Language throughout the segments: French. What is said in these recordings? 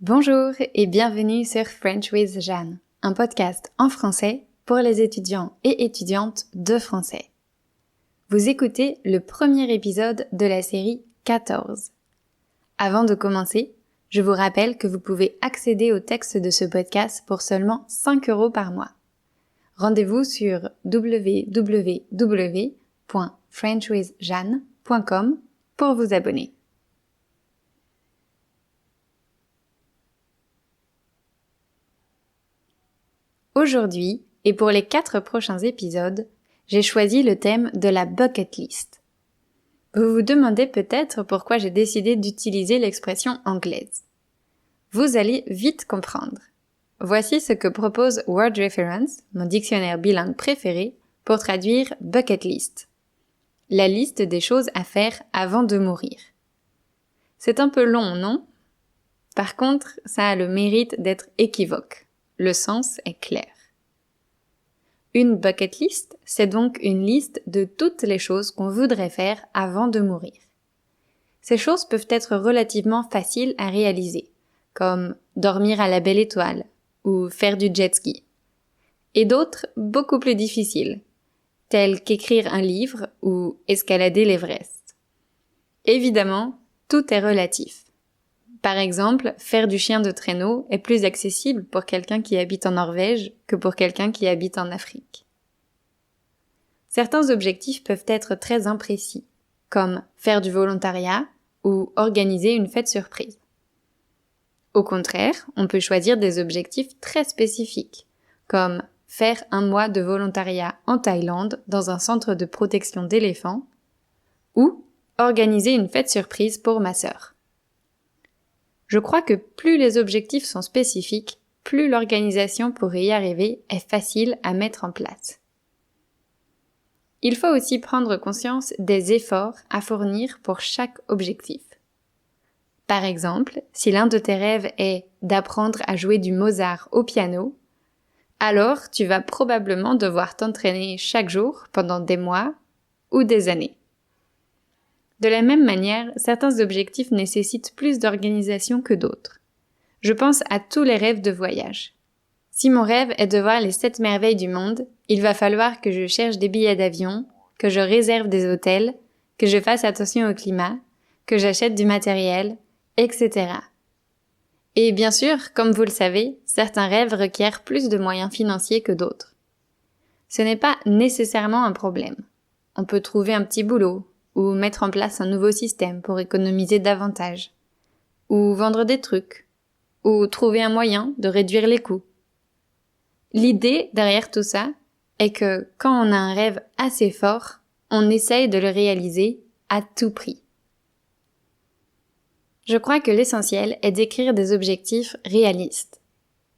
Bonjour et bienvenue sur French with Jeanne, un podcast en français pour les étudiants et étudiantes de français. Vous écoutez le premier épisode de la série 14. Avant de commencer, je vous rappelle que vous pouvez accéder au texte de ce podcast pour seulement 5 € par mois. Rendez-vous sur www.frenchwithjeanne.com pour vous abonner. Aujourd'hui, et pour les 4 prochains épisodes, j'ai choisi le thème de la bucket list. Vous vous demandez peut-être pourquoi j'ai décidé d'utiliser l'expression anglaise. Vous allez vite comprendre. Voici ce que propose Word Reference, mon dictionnaire bilingue préféré, pour traduire bucket list. La liste des choses à faire avant de mourir. C'est un peu long, non? Par contre, ça a le mérite d'être équivoque. Le sens est clair. Une bucket list, c'est donc une liste de toutes les choses qu'on voudrait faire avant de mourir. Ces choses peuvent être relativement faciles à réaliser, comme dormir à la belle étoile ou faire du jet ski. Et d'autres beaucoup plus difficiles, telles qu'écrire un livre ou escalader l'Everest. Évidemment, tout est relatif. Par exemple, faire du chien de traîneau est plus accessible pour quelqu'un qui habite en Norvège que pour quelqu'un qui habite en Afrique. Certains objectifs peuvent être très imprécis, comme faire du volontariat ou organiser une fête surprise. Au contraire, on peut choisir des objectifs très spécifiques, comme faire un mois de volontariat en Thaïlande dans un centre de protection d'éléphants ou organiser une fête surprise pour ma sœur. Je crois que plus les objectifs sont spécifiques, plus l'organisation pour y arriver est facile à mettre en place. Il faut aussi prendre conscience des efforts à fournir pour chaque objectif. Par exemple, si l'un de tes rêves est d'apprendre à jouer du Mozart au piano, alors tu vas probablement devoir t'entraîner chaque jour pendant des mois ou des années. De la même manière, certains objectifs nécessitent plus d'organisation que d'autres. Je pense à tous les rêves de voyage. Si mon rêve est de voir les 7 merveilles du monde, il va falloir que je cherche des billets d'avion, que je réserve des hôtels, que je fasse attention au climat, que j'achète du matériel, etc. Et bien sûr, comme vous le savez, certains rêves requièrent plus de moyens financiers que d'autres. Ce n'est pas nécessairement un problème. On peut trouver un petit boulot, ou mettre en place un nouveau système pour économiser davantage, ou vendre des trucs, ou trouver un moyen de réduire les coûts. L'idée derrière tout ça est que quand on a un rêve assez fort, on essaye de le réaliser à tout prix. Je crois que l'essentiel est d'écrire des objectifs réalistes.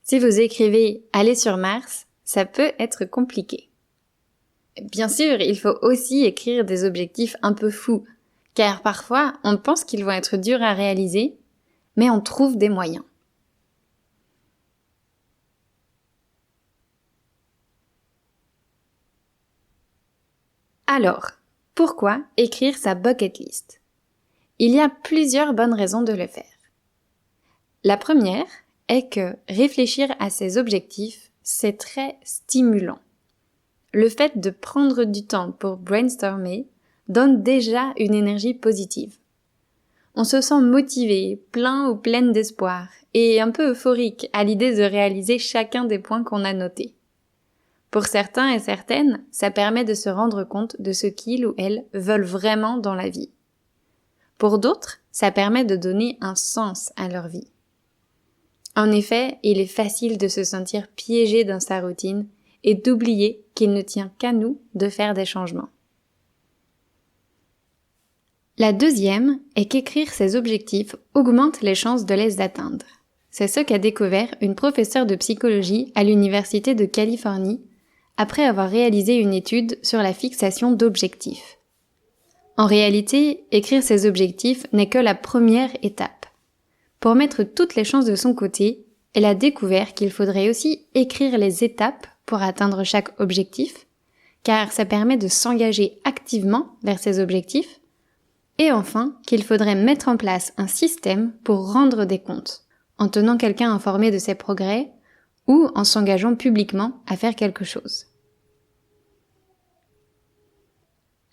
Si vous écrivez « aller sur Mars », ça peut être compliqué. Bien sûr, il faut aussi écrire des objectifs un peu fous, car parfois on pense qu'ils vont être durs à réaliser, mais on trouve des moyens. Alors, pourquoi écrire sa bucket list? Il y a plusieurs bonnes raisons de le faire. La première est que réfléchir à ses objectifs, c'est très stimulant. Le fait de prendre du temps pour brainstormer donne déjà une énergie positive. On se sent motivé, plein ou pleine d'espoir, et un peu euphorique à l'idée de réaliser chacun des points qu'on a notés. Pour certains et certaines, ça permet de se rendre compte de ce qu'ils ou elles veulent vraiment dans la vie. Pour d'autres, ça permet de donner un sens à leur vie. En effet, il est facile de se sentir piégé dans sa routine et d'oublier qu'il ne tient qu'à nous de faire des changements. La deuxième est qu'écrire ses objectifs augmente les chances de les atteindre. C'est ce qu'a découvert une professeure de psychologie à l'Université de Californie après avoir réalisé une étude sur la fixation d'objectifs. En réalité, écrire ses objectifs n'est que la première étape. Pour mettre toutes les chances de son côté, elle a découvert qu'il faudrait aussi écrire les étapes pour atteindre chaque objectif, car ça permet de s'engager activement vers ses objectifs, et enfin qu'il faudrait mettre en place un système pour rendre des comptes, en tenant quelqu'un informé de ses progrès ou en s'engageant publiquement à faire quelque chose.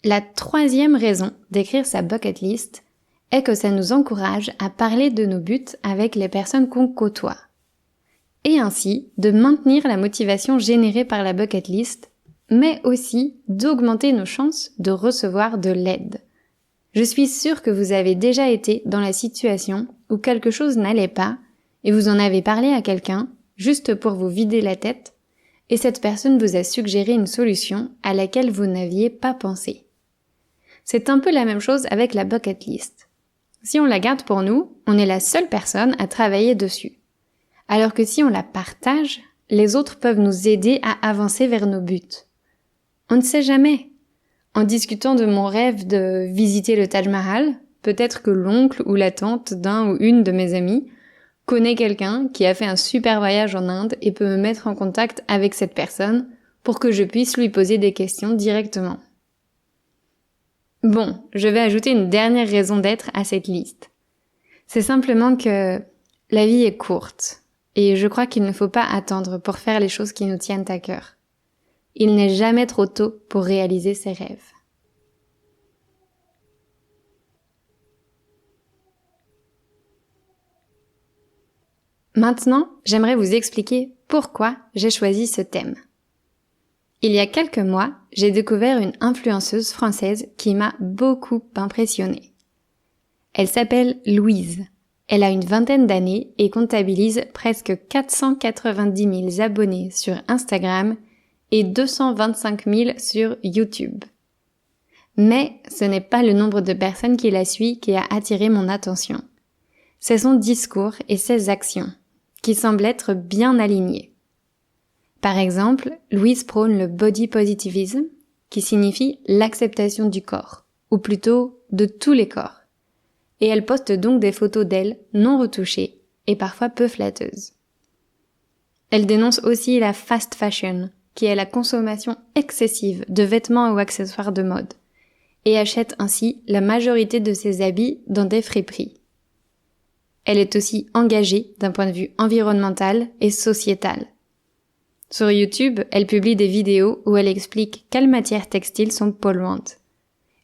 La troisième raison d'écrire sa bucket list est que ça nous encourage à parler de nos buts avec les personnes qu'on côtoie. Et ainsi de maintenir la motivation générée par la bucket list, mais aussi d'augmenter nos chances de recevoir de l'aide. Je suis sûre que vous avez déjà été dans la situation où quelque chose n'allait pas et vous en avez parlé à quelqu'un juste pour vous vider la tête et cette personne vous a suggéré une solution à laquelle vous n'aviez pas pensé. C'est un peu la même chose avec la bucket list. Si on la garde pour nous, on est la seule personne à travailler dessus. Alors que si on la partage, les autres peuvent nous aider à avancer vers nos buts. On ne sait jamais. En discutant de mon rêve de visiter le Taj Mahal, peut-être que l'oncle ou la tante d'un ou une de mes amis connaît quelqu'un qui a fait un super voyage en Inde et peut me mettre en contact avec cette personne pour que je puisse lui poser des questions directement. Bon, je vais ajouter une dernière raison d'être à cette liste. C'est simplement que la vie est courte et je crois qu'il ne faut pas attendre pour faire les choses qui nous tiennent à cœur. Il n'est jamais trop tôt pour réaliser ses rêves. Maintenant, j'aimerais vous expliquer pourquoi j'ai choisi ce thème. Il y a quelques mois, j'ai découvert une influenceuse française qui m'a beaucoup impressionnée. Elle s'appelle Louise. Elle a une vingtaine d'années et comptabilise presque 490 000 abonnés sur Instagram et 225 000 sur YouTube. Mais ce n'est pas le nombre de personnes qui la suit qui a attiré mon attention. C'est son discours et ses actions, qui semblent être bien alignés. Par exemple, Louise prône le body positivism, qui signifie l'acceptation du corps, ou plutôt de tous les corps. Et elle poste donc des photos d'elle non retouchées et parfois peu flatteuses. Elle dénonce aussi la fast fashion, qui est la consommation excessive de vêtements ou accessoires de mode, et achète ainsi la majorité de ses habits dans des friperies. Elle est aussi engagée d'un point de vue environnemental et sociétal. Sur YouTube, elle publie des vidéos où elle explique quelles matières textiles sont polluantes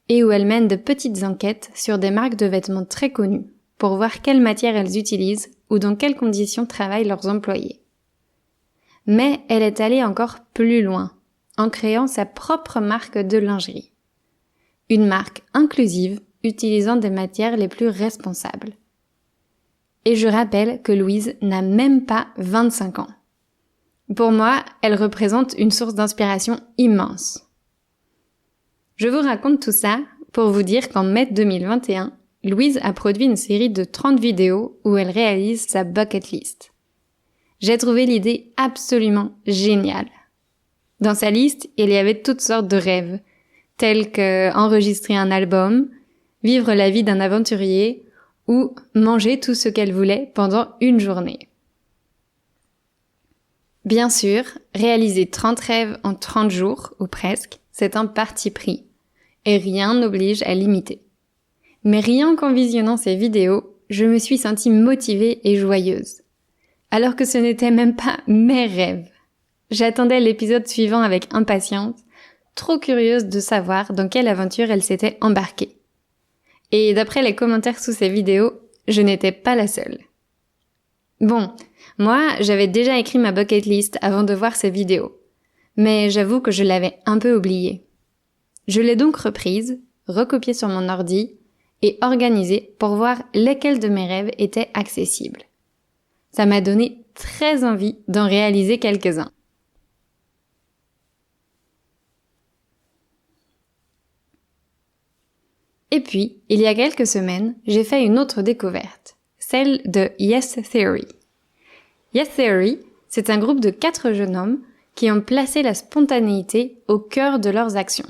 et où elle mène de petites enquêtes sur des marques de vêtements très connues pour voir quelles matières elles utilisent ou dans quelles conditions travaillent leurs employés. Mais elle est allée encore plus loin, en créant sa propre marque de lingerie. Une marque inclusive utilisant des matières les plus responsables. Et je rappelle que Louise n'a même pas 25 ans. Pour moi, elle représente une source d'inspiration immense. Je vous raconte tout ça pour vous dire qu'en mai 2021, Louise a produit une série de 30 vidéos où elle réalise sa bucket list. J'ai trouvé l'idée absolument géniale. Dans sa liste, il y avait toutes sortes de rêves, tels que enregistrer un album, vivre la vie d'un aventurier ou manger tout ce qu'elle voulait pendant une journée. Bien sûr, réaliser 30 rêves en 30 jours, ou presque, c'est un parti pris, et rien n'oblige à l'imiter. Mais rien qu'en visionnant ces vidéos, je me suis sentie motivée et joyeuse. Alors que ce n'était même pas mes rêves. J'attendais l'épisode suivant avec impatience, trop curieuse de savoir dans quelle aventure elle s'était embarquée. Et d'après les commentaires sous ces vidéos, je n'étais pas la seule. Bon, moi, j'avais déjà écrit ma bucket list avant de voir ces vidéos. Mais j'avoue que je l'avais un peu oubliée. Je l'ai donc reprise, recopiée sur mon ordi et organisée pour voir lesquels de mes rêves étaient accessibles. Ça m'a donné très envie d'en réaliser quelques-uns. Et puis, il y a quelques semaines, j'ai fait une autre découverte, celle de Yes Theory. Yes Theory, c'est un groupe de 4 jeunes hommes qui ont placé la spontanéité au cœur de leurs actions.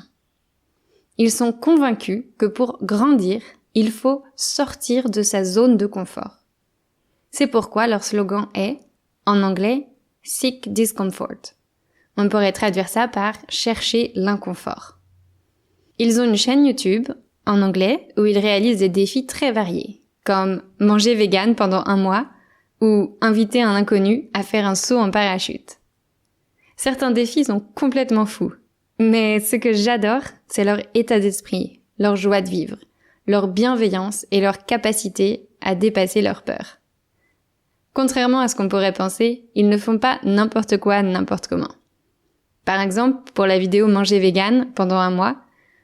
Ils sont convaincus que pour grandir, il faut sortir de sa zone de confort. C'est pourquoi leur slogan est, en anglais, « Seek discomfort ». On pourrait traduire ça par « chercher l'inconfort ». Ils ont une chaîne YouTube, en anglais, où ils réalisent des défis très variés, comme manger vegan pendant 1 mois, ou inviter un inconnu à faire un saut en parachute. Certains défis sont complètement fous, mais ce que j'adore, c'est leur état d'esprit, leur joie de vivre, leur bienveillance et leur capacité à dépasser leur peur. Contrairement à ce qu'on pourrait penser, ils ne font pas n'importe quoi n'importe comment. Par exemple, pour la vidéo Manger vegan pendant 1 mois,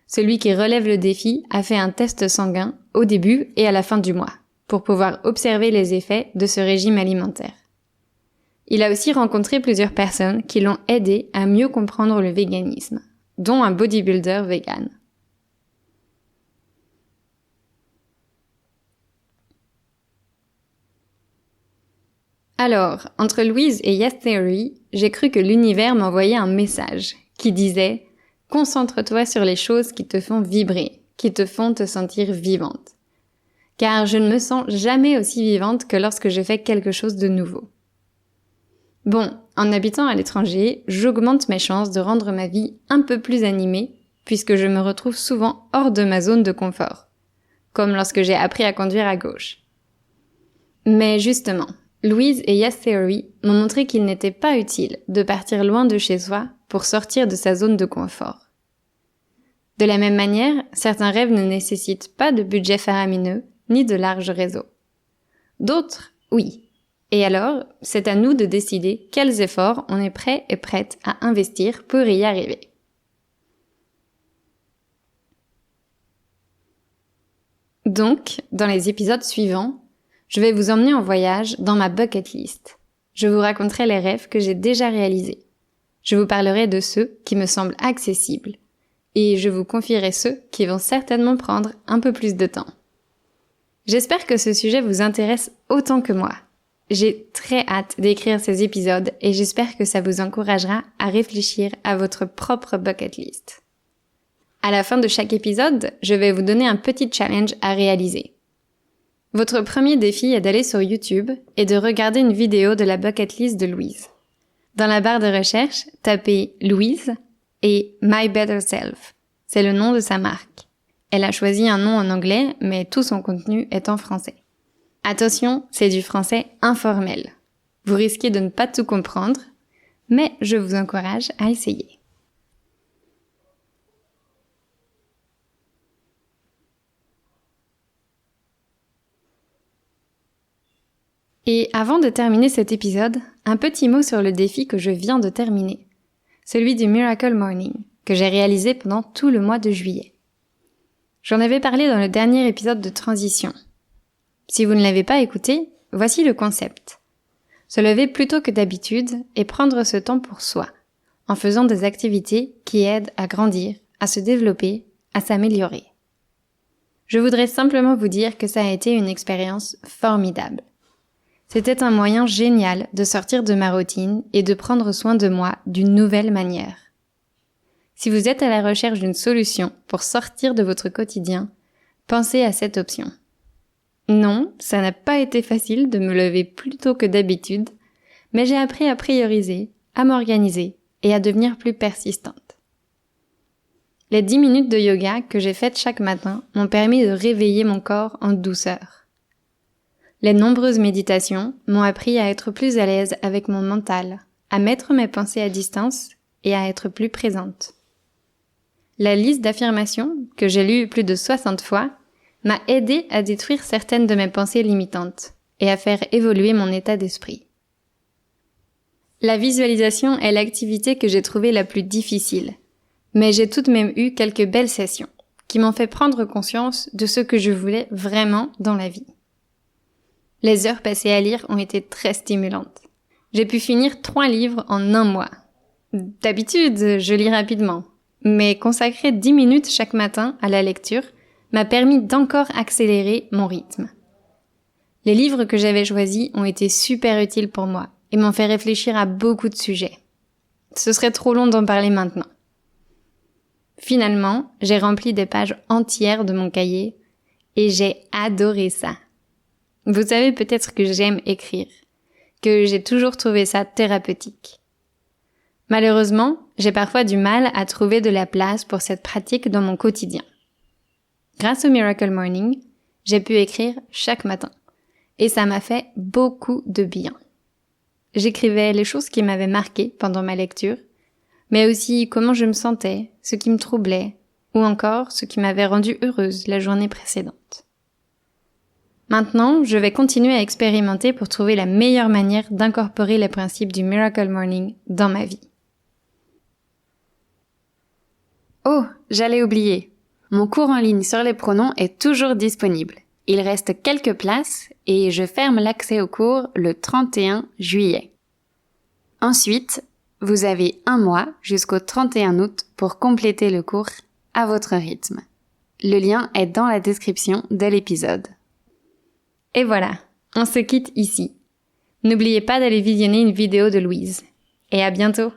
celui qui relève le défi a fait un test sanguin au début et à la fin du mois, pour pouvoir observer les effets de ce régime alimentaire. Il a aussi rencontré plusieurs personnes qui l'ont aidé à mieux comprendre le véganisme, dont un bodybuilder vegan. Alors, entre Louise et Yes Theory, j'ai cru que l'univers m'envoyait un message qui disait « Concentre-toi sur les choses qui te font vibrer, qui te font te sentir vivante. » Car je ne me sens jamais aussi vivante que lorsque je fais quelque chose de nouveau. Bon, en habitant à l'étranger, j'augmente mes chances de rendre ma vie un peu plus animée puisque je me retrouve souvent hors de ma zone de confort, comme lorsque j'ai appris à conduire à gauche. Mais justement, Louise et Yes Theory m'ont montré qu'il n'était pas utile de partir loin de chez soi pour sortir de sa zone de confort. De la même manière, certains rêves ne nécessitent pas de budget faramineux ni de larges réseaux. D'autres, oui. Et alors, c'est à nous de décider quels efforts on est prêt et prête à investir pour y arriver. Donc, dans les épisodes suivants, je vais vous emmener en voyage dans ma bucket list. Je vous raconterai les rêves que j'ai déjà réalisés. Je vous parlerai de ceux qui me semblent accessibles. Et je vous confierai ceux qui vont certainement prendre un peu plus de temps. J'espère que ce sujet vous intéresse autant que moi. J'ai très hâte d'écrire ces épisodes et j'espère que ça vous encouragera à réfléchir à votre propre bucket list. À la fin de chaque épisode, je vais vous donner un petit challenge à réaliser. Votre premier défi est d'aller sur YouTube et de regarder une vidéo de la bucket list de Louise. Dans la barre de recherche, tapez Louise et My Better Self. C'est le nom de sa marque. Elle a choisi un nom en anglais, mais tout son contenu est en français. Attention, c'est du français informel. Vous risquez de ne pas tout comprendre, mais je vous encourage à essayer. Et avant de terminer cet épisode, un petit mot sur le défi que je viens de terminer. Celui du Miracle Morning, que j'ai réalisé pendant tout le mois de juillet. J'en avais parlé dans le dernier épisode de Transition. Si vous ne l'avez pas écouté, voici le concept. Se lever plus tôt que d'habitude et prendre ce temps pour soi, en faisant des activités qui aident à grandir, à se développer, à s'améliorer. Je voudrais simplement vous dire que ça a été une expérience formidable. C'était un moyen génial de sortir de ma routine et de prendre soin de moi d'une nouvelle manière. Si vous êtes à la recherche d'une solution pour sortir de votre quotidien, pensez à cette option. Non, ça n'a pas été facile de me lever plus tôt que d'habitude, mais j'ai appris à prioriser, à m'organiser et à devenir plus persistante. Les 10 minutes de yoga que j'ai faites chaque matin m'ont permis de réveiller mon corps en douceur. Les nombreuses méditations m'ont appris à être plus à l'aise avec mon mental, à mettre mes pensées à distance et à être plus présente. La liste d'affirmations, que j'ai lue plus de 60 fois, m'a aidé à détruire certaines de mes pensées limitantes et à faire évoluer mon état d'esprit. La visualisation est l'activité que j'ai trouvée la plus difficile, mais j'ai tout de même eu quelques belles sessions qui m'ont fait prendre conscience de ce que je voulais vraiment dans la vie. Les heures passées à lire ont été très stimulantes. J'ai pu finir 3 livres en 1 mois. D'habitude, je lis rapidement, mais consacrer 10 minutes chaque matin à la lecture m'a permis d'encore accélérer mon rythme. Les livres que j'avais choisis ont été super utiles pour moi et m'ont fait réfléchir à beaucoup de sujets. Ce serait trop long d'en parler maintenant. Finalement, j'ai rempli des pages entières de mon cahier et j'ai adoré ça. Vous savez peut-être que j'aime écrire, que j'ai toujours trouvé ça thérapeutique. Malheureusement, j'ai parfois du mal à trouver de la place pour cette pratique dans mon quotidien. Grâce au Miracle Morning, j'ai pu écrire chaque matin. Et ça m'a fait beaucoup de bien. J'écrivais les choses qui m'avaient marqué pendant ma lecture, mais aussi comment je me sentais, ce qui me troublait, ou encore ce qui m'avait rendue heureuse la journée précédente. Maintenant, je vais continuer à expérimenter pour trouver la meilleure manière d'incorporer les principes du Miracle Morning dans ma vie. Oh, j'allais oublier. Mon cours en ligne sur les pronoms est toujours disponible. Il reste quelques places et je ferme l'accès au cours le 31 juillet. Ensuite, vous avez un mois jusqu'au 31 août pour compléter le cours à votre rythme. Le lien est dans la description de l'épisode. Et voilà, on se quitte ici. N'oubliez pas d'aller visionner une vidéo de Louise. Et à bientôt!